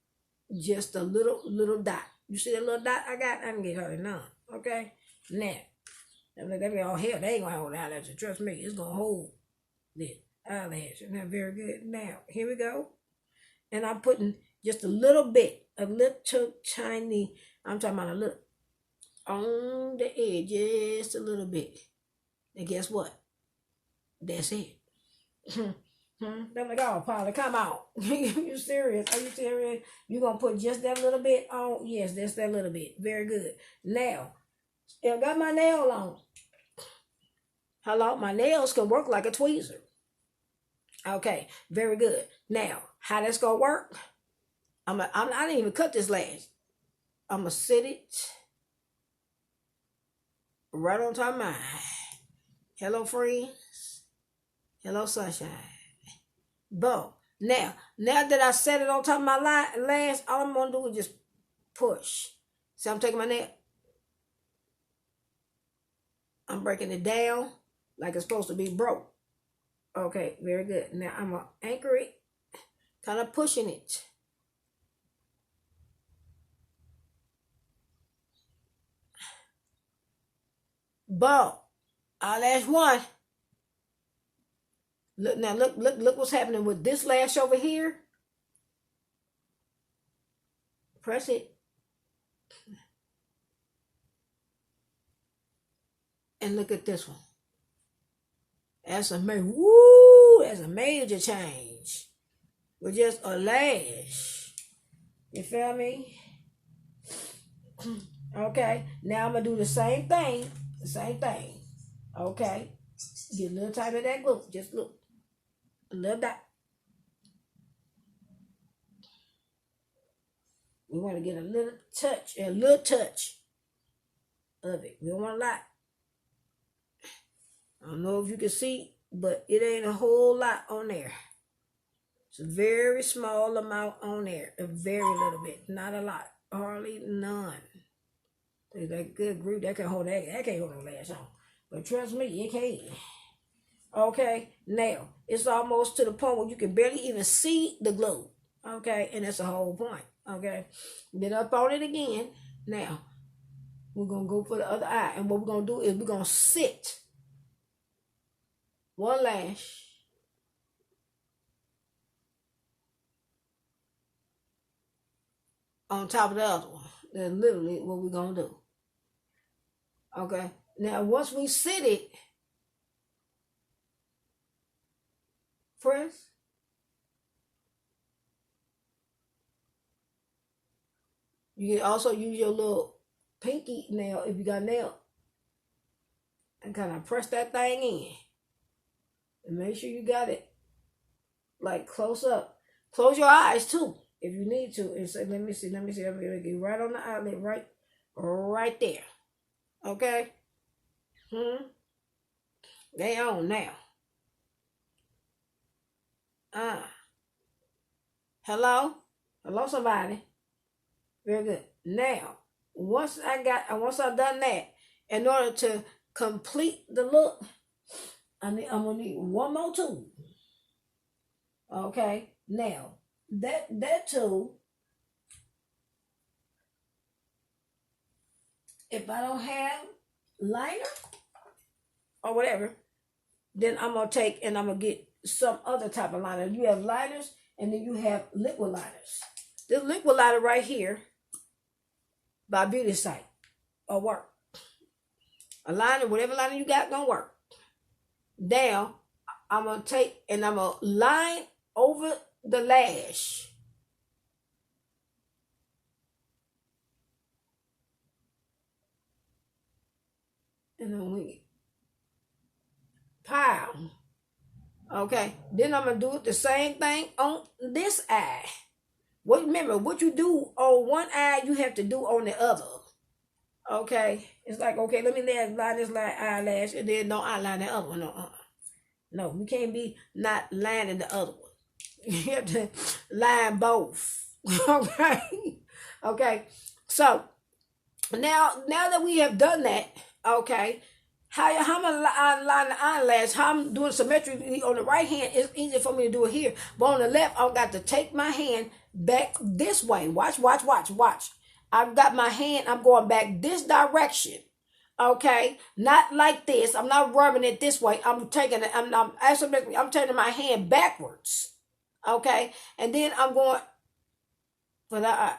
just a little dot. You see that little dot I got? I can get her none. Okay? Now, that be all hell. They ain't gonna hold the eyelash. Trust me, it's gonna hold this eyelash. Isn't that very good? Now, here we go. And I'm putting just a little bit, a little tiny, I'm talking about a little, on the edge, just a little bit. And guess what? That's it. They're like, oh, Paula, come on. You serious? Are you serious? You gonna put just that little bit on? Yes, that's that little bit. Very good. Now, I got my nail on. Hello, my nails can work like a tweezer. Okay, very good. Now, how that's gonna work? I didn't even cut this lash. I'm gonna sit it right on top of mine. Hello, friends. Hello, sunshine. Boom. Now that I set it on top of my lash, all I'm gonna do is just push. See, I'm taking my nail. I'm breaking it down like it's supposed to be broke. Okay, very good. Now I'm gonna anchor it, kind of pushing it. Boom. Eyelash one. Look now, look what's happening with this lash over here. Press it. And look at this one. That's a major change. With just a lash. You feel me? Okay. Now I'm gonna do the same thing. Okay. Get a little tiny bit of that glue. Just look. A little dot. We want to get a little touch of it. We don't want a lot. I don't know if you can see, but it ain't a whole lot on there. It's a very small amount on there. A very little bit. Not a lot. Hardly none. That good group that can hold that can't hold no lash on. But trust me, it can. Okay, now it's almost to the point where you can barely even see the glue. Okay, and that's the whole point. Okay, get up on it again. Now we're gonna go for the other eye, and what we're gonna do is we're gonna sit one lash on top of the other one. That's literally what we're gonna do. Okay, now once we sit it, press. You can also use your little pinky nail if you got a nail and kind of press that thing in. And make sure you got it like close up. Close your eyes too if you need to. And say, let me see. I'm gonna get right on the eyelid, right there. Okay? They on now. Hello somebody. Very good. Now, once I've done that, in order to complete the look, I'm gonna need one more tool. Okay. Now, that tool, if I don't have liner or whatever, then I'm gonna take and I'm gonna get some other type of liner. You have liners and then you have liquid liners. This liquid liner right here by Beauty Site or work. A liner, whatever liner you got, gonna work. Now, I'm gonna take and I'm gonna line over the lash. And then we pow. Okay, then I'm gonna do the same thing on this eye. What remember what you do on one eye, you have to do on the other. Okay, it's like okay, let me line this line eyelash and then don't outline the other one. No, no, we can't be not lining the other one. You have to line both. Okay, okay. So now that we have done that, okay, how I'm gonna line the eyelash, how I'm doing symmetrically on the right hand, it's easier for me to do it here. But on the left, I've got to take my hand back this way. Watch, watch, watch, watch. I've got my hand, I'm going back this direction. Okay, not like this. I'm not rubbing it this way. I'm taking it. I'm asymmetrically. I'm turning my hand backwards. Okay, and then I'm going for the eye.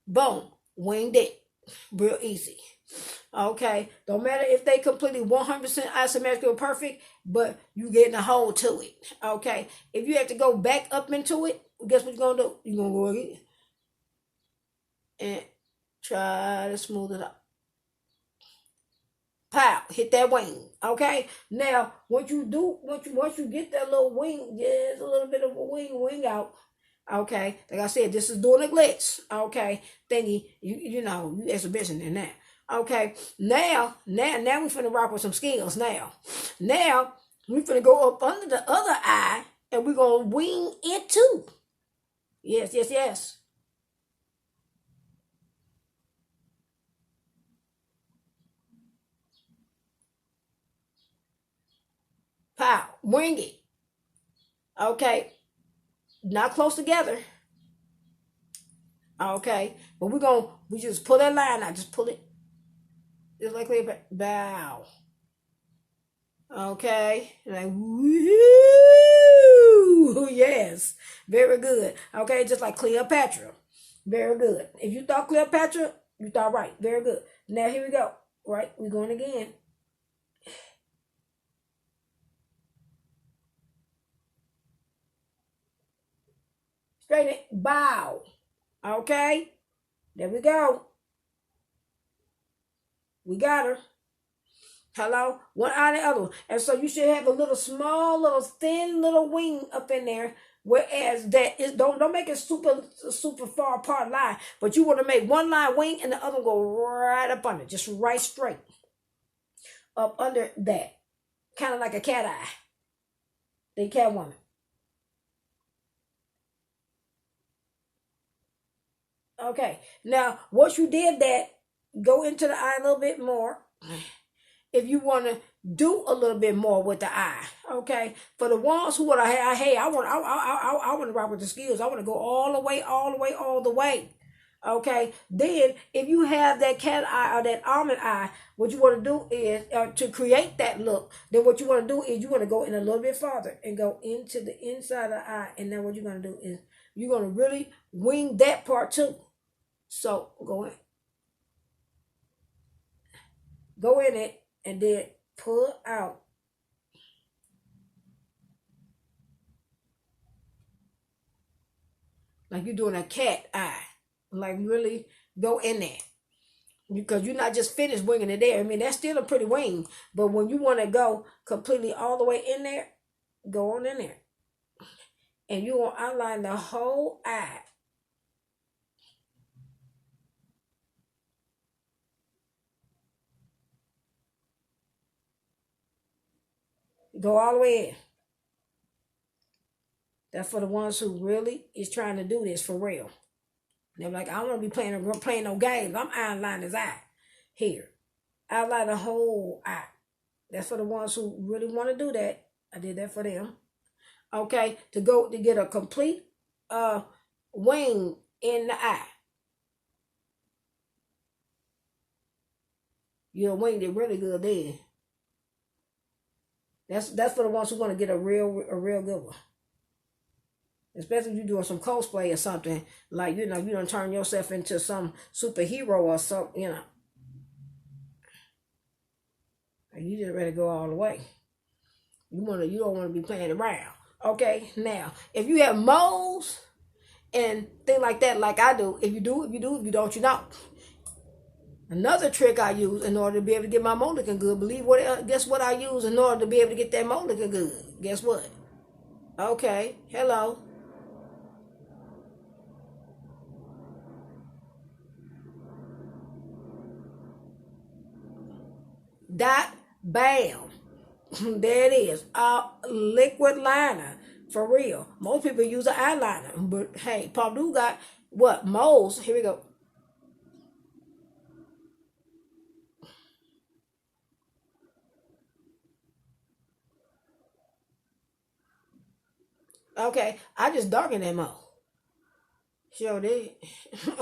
Boom, winged it, real easy. Okay, don't matter if they completely 100% asymmetrical perfect, but you getting a hold to it. Okay, if you have to go back up into it, guess what you're gonna do? You're gonna go again and try to smooth it out. Pow, hit that wing. Okay, now what you do once you get that little wing, just a little bit of a wing out. Okay, like I said, this is doing a glitz. Okay, thingy, you know you exhibition in that. Okay, now we finna rock with some skills. Now we finna go up under the other eye and we're gonna wing it too. Yes, yes, yes. Pow, wing it. Okay, not close together. Okay, but we just pull that line out. Just pull it just like that. Bow. Okay, like woo, yes, very good. Okay, just like Cleopatra, very good. If you thought Cleopatra, you thought right, very good. Now here we go. Right, we're going again. Straighten it, bow. Okay, there we go. We got her. Hello, one eye and the other one. And so you should have a little small, little thin, little wing up in there. Whereas that is don't make it super far apart line, but you want to make one line wing and the other one go right up under, just right straight up under that, kind of like a cat eye. The cat woman. Okay, now once you did that, go into the eye a little bit more. If you want to do a little bit more with the eye, okay. For the ones who want to, hey, I want to rock with the skills. I want to go all the way, all the way, all the way. Okay. Then, if you have that cat eye or that almond eye, what you want to do is to create that look. Then, what you want to do is you want to go in a little bit farther and go into the inside of the eye. And then, what you're going to do is you're going to really wing that part too. So, go in it and then pull out. Like you're doing a cat eye. Like really go in there. Because you're not just finished winging it there. I mean, that's still a pretty wing. But when you want to go completely all the way in there, go on in there. And you're going to outline the whole eye. Go all the way in. That's for the ones who really is trying to do this for real. They're like, I don't want to be playing no games. I'm outlining his eye here. Outline the whole eye. That's for the ones who really want to do that. I did that for them. Okay, to get a complete wing in the eye. You're winged it really good there. That's for the ones who want to get a real good one. Especially if you're doing some cosplay or something, like you don't turn yourself into some superhero or something, you just ready to go all the way. You don't want to be playing around. Okay, now if you have moles and things like that, like I do. If you do, if you do, if you don't, you don't. Another trick I use in order to be able to get my mold looking good, guess what I use in order to be able to get that mold looking good? Guess what? Okay, hello. Dot, bam. There it is. A liquid liner. For real. Most people use an eyeliner. But hey, Paula Abdul got what? Molds. Here we go. Okay, I just darkened that mold. Sure did.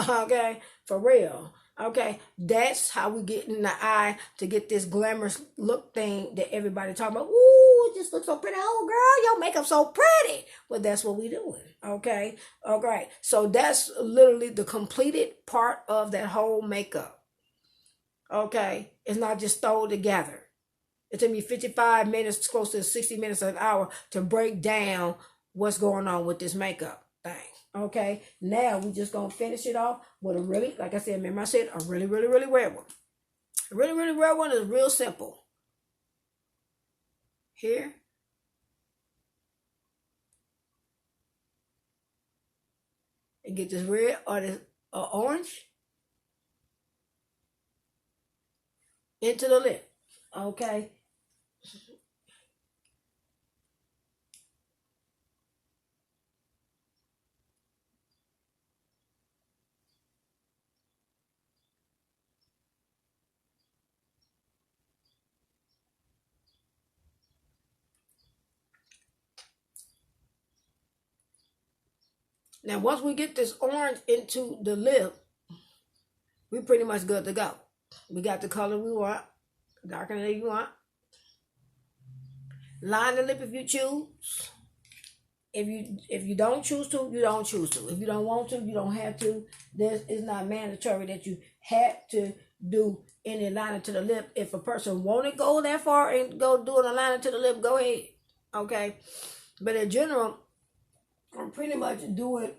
Okay, for real. Okay, that's how we get in the eye to get this glamorous look thing that everybody talking about. Ooh, it just looks so pretty. Oh, girl, your makeup so pretty. Well, that's what we doing. Okay, okay. So that's literally the completed part of that whole makeup. Okay, it's not just thrown together. It took me 55 minutes, close to 60 minutes, an hour to break down what's going on with this makeup thing. Okay, now we just gonna finish it off with a really, like I said, remember I said a really, really, really rare one. A really, really rare one is real simple. Here. And get this red or this orange into the lip. Okay. Now, once we get this orange into the lip, we pretty much good to go. We got the color we want, darker than you want. Line the lip if you choose. If you don't choose to, you don't choose to. If you don't want to, you don't have to. This is not mandatory that you have to do any liner to the lip. If a person want to go that far and go do an liner to the lip, go ahead. Okay, but in general, I'm pretty much doing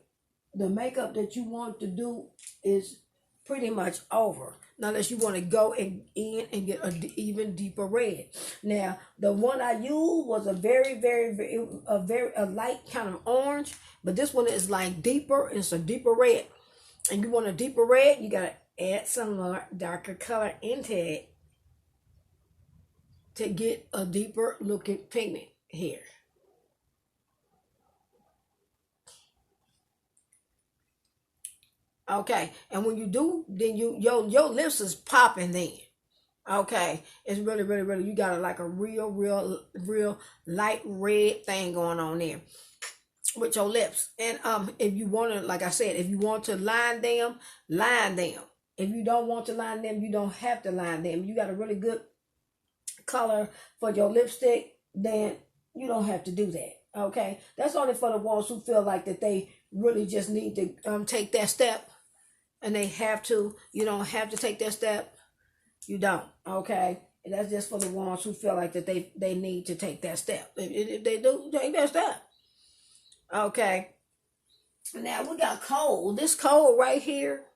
the makeup that you want to do is pretty much over. Now, unless you want to go in and get an even deeper red. Now, the one I used was a very light kind of orange, but this one is like deeper. It's a deeper red, and you want a deeper red, you gotta add some more darker color into it to get a deeper looking pigment here. Okay, and when you do, then your lips is popping then. Okay, it's really, really, really, you got like a real light red thing going on there with your lips. And if you want to, like I said, if you want to line them, line them. If you don't want to line them, you don't have to line them. You got a really good color for your lipstick, then you don't have to do that. Okay, that's only for the ones who feel like that they really just need to take that step, and they have to. You don't have to take that step. You don't. Okay, and that's just for the ones who feel like that they need to take that step. If they do, take that step. Okay. Now we got coal. This coal right here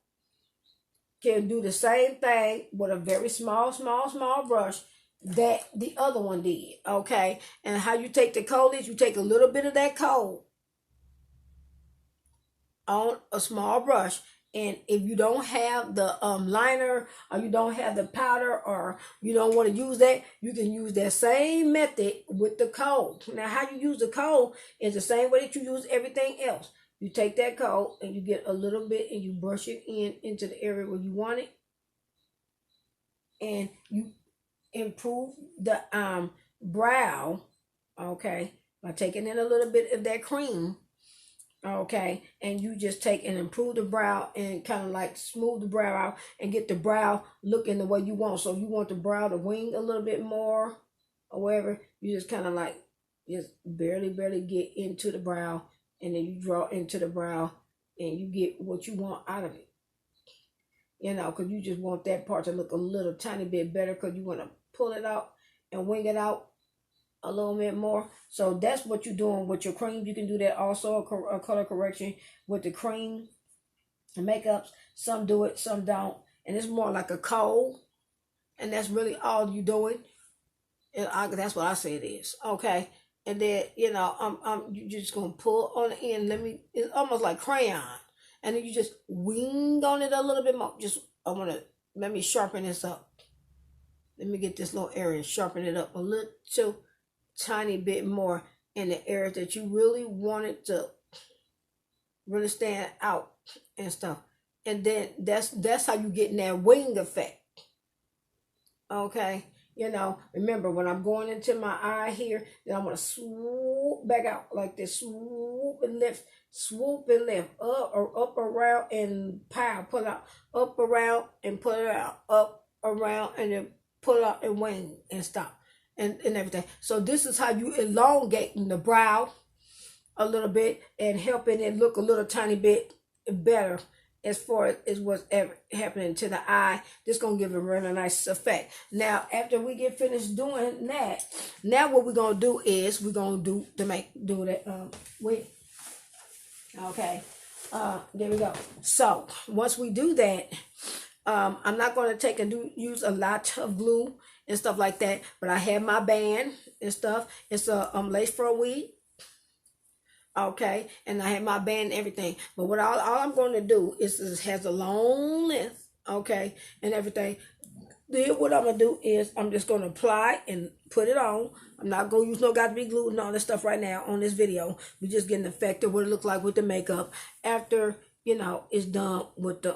can do the same thing with a very small brush that the other one did. Okay, and how you take the coal is you take a little bit of that coal on a small brush, and if you don't have the liner, or you don't have the powder, or you don't want to use that, you can use that same method with the coal. Now, how you use the coal is the same way that you use everything else. You take that coal and you get a little bit and you brush it into the area where you want it, and you improve the brow, okay, by taking in a little bit of that cream. Okay, and you just take and improve the brow and kind of like smooth the brow out and get the brow looking the way you want. So if you want the brow to wing a little bit more or whatever, you just kind of like just barely get into the brow, and then you draw into the brow and you get what you want out of it. You know, because you just want that part to look a little tiny bit better, because you want to pull it out and wing it out a little bit more. So that's what you're doing with your cream. You can do that also, a color correction with the cream and makeups. Some do it, some don't. And it's more like a coat. And that's really all you're doing. And that's what I say it is. Okay. And then, you know, you're just going to pull on the end. It's almost like crayon. And then you just wing on it a little bit more. Let me sharpen this up. Let me get this little area and sharpen it up a little tiny bit more in the area that you really want it to really stand out and stuff. And then that's how you get in that wing effect. Okay. You know, remember when I'm going into my eye here, then I'm going to swoop back out like this. Swoop and lift. Swoop and lift. Up around and pow. Pull out. Up around and pull it out. Up around and then pull out and wing and stop. And everything. So this is how you elongating the brow a little bit and helping it look a little tiny bit better as far as what's happening to the eye. This gonna give a really nice effect. Now, after we get finished doing that, now what we're gonna do is we're gonna do that okay. There we go. So once we do that, I'm not gonna use a lot of glue and stuff like that, but I have my band and stuff. It's a lace front weave. Okay, and I have my band and everything. But what all I'm going to do is it has a long length, okay, and everything. Then what I'm going to do is I'm just going to apply and put it on. I'm not going to use no got to be glue and all this stuff right now on this video. We're just getting the effect of what it looks like with the makeup after, you know, it's done with the